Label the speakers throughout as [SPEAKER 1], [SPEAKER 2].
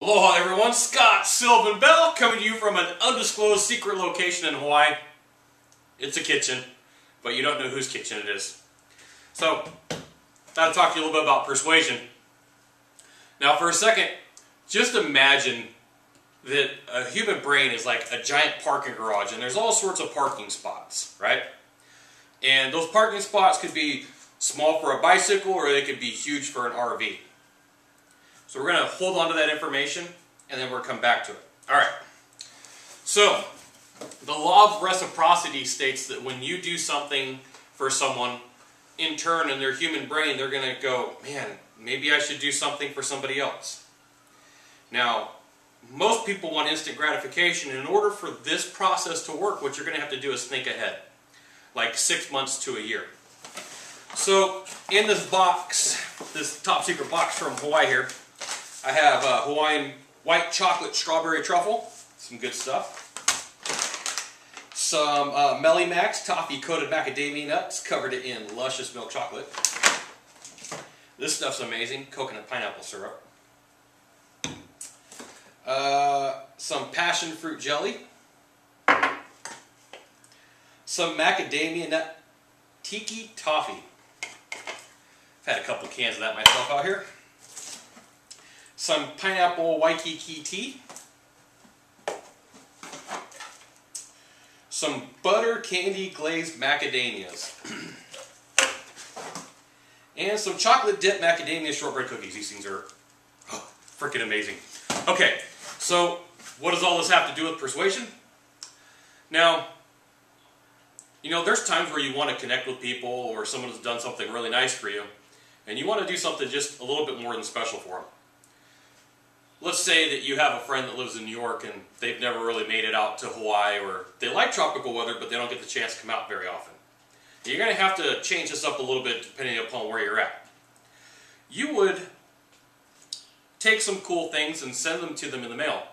[SPEAKER 1] Aloha everyone, Scott Sylvan Bell coming to you from an undisclosed secret location in Hawaii. It's a kitchen, but you don't know whose kitchen it is. So, I'll talk to you a little bit about persuasion. Now for a second, just imagine that a human brain is like a giant parking garage and there's all sorts of parking spots, right? And those parking spots could be small for a bicycle or they could be huge for an RV. So we're going to hold on to that information and then we're going to come back to it. Alright, so the law of reciprocity states that when you do something for someone, in turn in their human brain they're going to go, man, maybe I should do something for somebody else. Now, most people want instant gratification, and in order for this process to work, what you're going to have to do is think ahead, like 6 months to a year. So in this box, this top secret box from Hawaii here, I have Hawaiian white chocolate strawberry truffle, some good stuff. Some Melly Max toffee coated macadamia nuts covered in luscious milk chocolate. This stuff's amazing, coconut pineapple syrup. Some passion fruit jelly. Some macadamia nut tiki toffee. I've had a couple of cans of that myself out here. Some pineapple Waikiki tea. Some butter candy glazed macadamias. And some chocolate dip macadamia shortbread cookies. These things are freaking amazing. Okay, so what does all this have to do with persuasion? Now, you know, there's times where you want to connect with people or someone has done something really nice for you and you want to do something just a little bit more than special for them. Let's say that you have a friend that lives in New York and they've never really made it out to Hawaii, or they like tropical weather but they don't get the chance to come out very often. You're going to have to change this up a little bit depending upon where you're at. You would take some cool things and send them to them in the mail.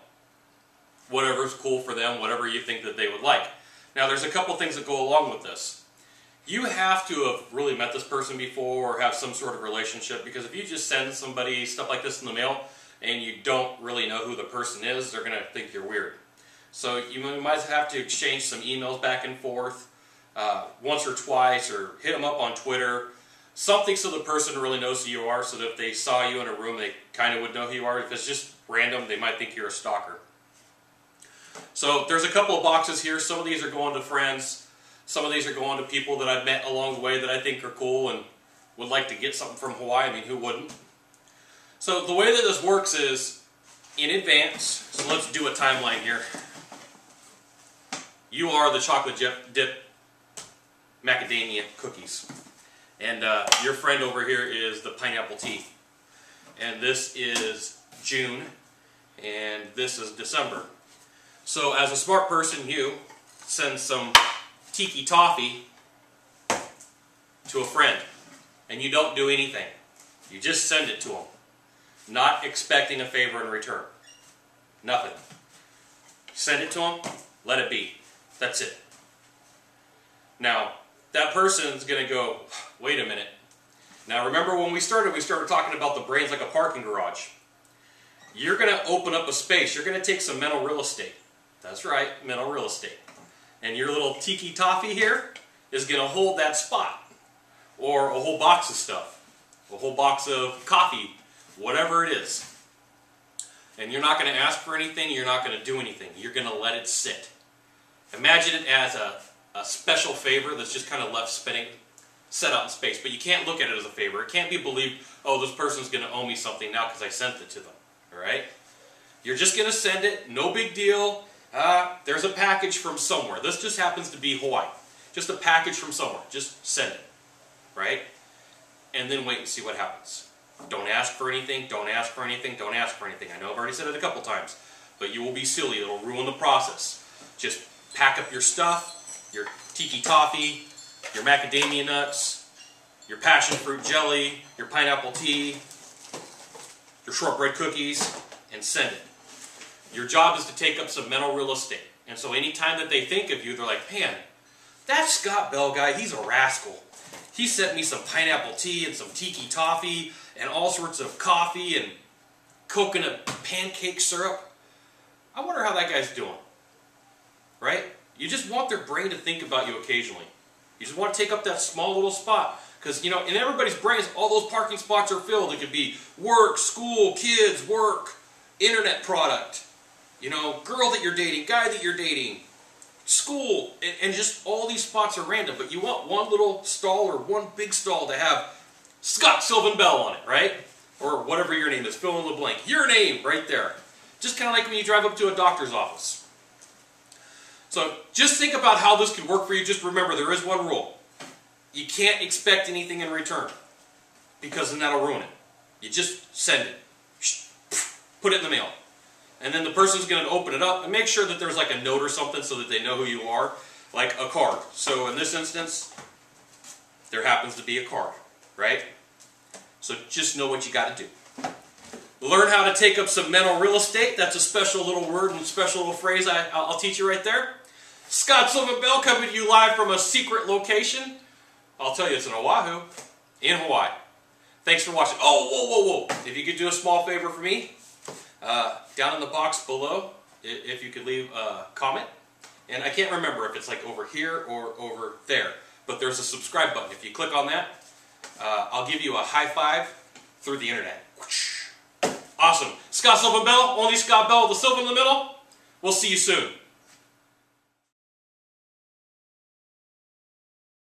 [SPEAKER 1] Whatever's cool for them, whatever you think that they would like. Now there's a couple things that go along with this. You have to have really met this person before or have some sort of relationship, because if you just send somebody stuff like this in the mail and you don't really know who the person is, they're going to think you're weird. So you might have to exchange some emails back and forth once or twice, or hit them up on Twitter. Something so the person really knows who you are, so that if they saw you in a room, they kind of would know who you are. If it's just random, they might think you're a stalker. So there's a couple of boxes here. Some of these are going to friends. Some of these are going to people that I've met along the way that I think are cool and would like to get something from Hawaii. I mean, who wouldn't? So the way that this works is in advance. So let's do a timeline here. You are the chocolate dip macadamia cookies. And your friend over here is the pineapple tea. And this is June, and this is December. So as a smart person, you send some tiki toffee to a friend. And you don't do anything. You just send it to them. Not expecting a favor in return. Nothing. Send it to them, let it be. That's it. Now, that person's going to go, wait a minute. Now remember when we started talking about the brain's like a parking garage. You're going to open up a space. You're going to take some mental real estate. That's right, mental real estate. And your little tiki toffee here is going to hold that spot. Or a whole box of stuff. A whole box of coffee. Whatever it is. And you're not going to ask for anything. You're not going to do anything. You're going to let it sit. Imagine it as a special favor that's just kind of left spinning, set out in space. But you can't look at it as a favor. It can't be believed, oh, this person's going to owe me something now because I sent it to them. Alright? You're just going to send it. No big deal. There's a package from somewhere. This just happens to be Hawaii. Just a package from somewhere. Just send it. Right? And then wait and see what happens. Don't ask for anything. Don't ask for anything. Don't ask for anything. I know I've already said it a couple times. But you will be silly. It'll ruin the process. Just pack up your stuff, your tiki toffee, your macadamia nuts, your passion fruit jelly, your pineapple tea, your shortbread cookies, and send it. Your job is to take up some mental real estate. And so anytime that they think of you, they're like, man, that Scott Bell guy, he's a rascal. He sent me some pineapple tea and some tiki toffee and all sorts of coffee and coconut pancake syrup. I wonder how that guy's doing, right? You just want their brain to think about you occasionally. You just want to take up that small little spot. Because, you know, in everybody's brains, all those parking spots are filled. It could be work, school, kids, work, internet product, you know, girl that you're dating, guy that you're dating, school, and just all these spots are random. But you want one little stall or one big stall to have Scott Sylvan Bell on it, right? Or whatever your name is, fill in the blank. Your name right there. Just kind of like when you drive up to a doctor's office. So just think about how this could work for you. Just remember, there is one rule. You can't expect anything in return, because then that'll ruin it. You just send it. Put it in the mail. And then the person's going to open it up and make sure that there's like a note or something so that they know who you are, like a card. So in this instance, there happens to be a card, right? So just know what you got to do. Learn how to take up some mental real estate. That's a special little word and special little phrase I'll teach you right there. Scott Sylvan Bell coming to you live from a secret location. I'll tell you, it's in Oahu, in Hawaii. Thanks for watching. Oh, whoa. If you could do a small favor for me, down in the box below, if you could leave a comment. And I can't remember if it's like over here or over there, but there's a subscribe button. If you click on that, I'll give you a high five through the internet. Awesome. Scott Sylvan Bell, only Scott Bell with the Sylvan in the middle. We'll see you soon.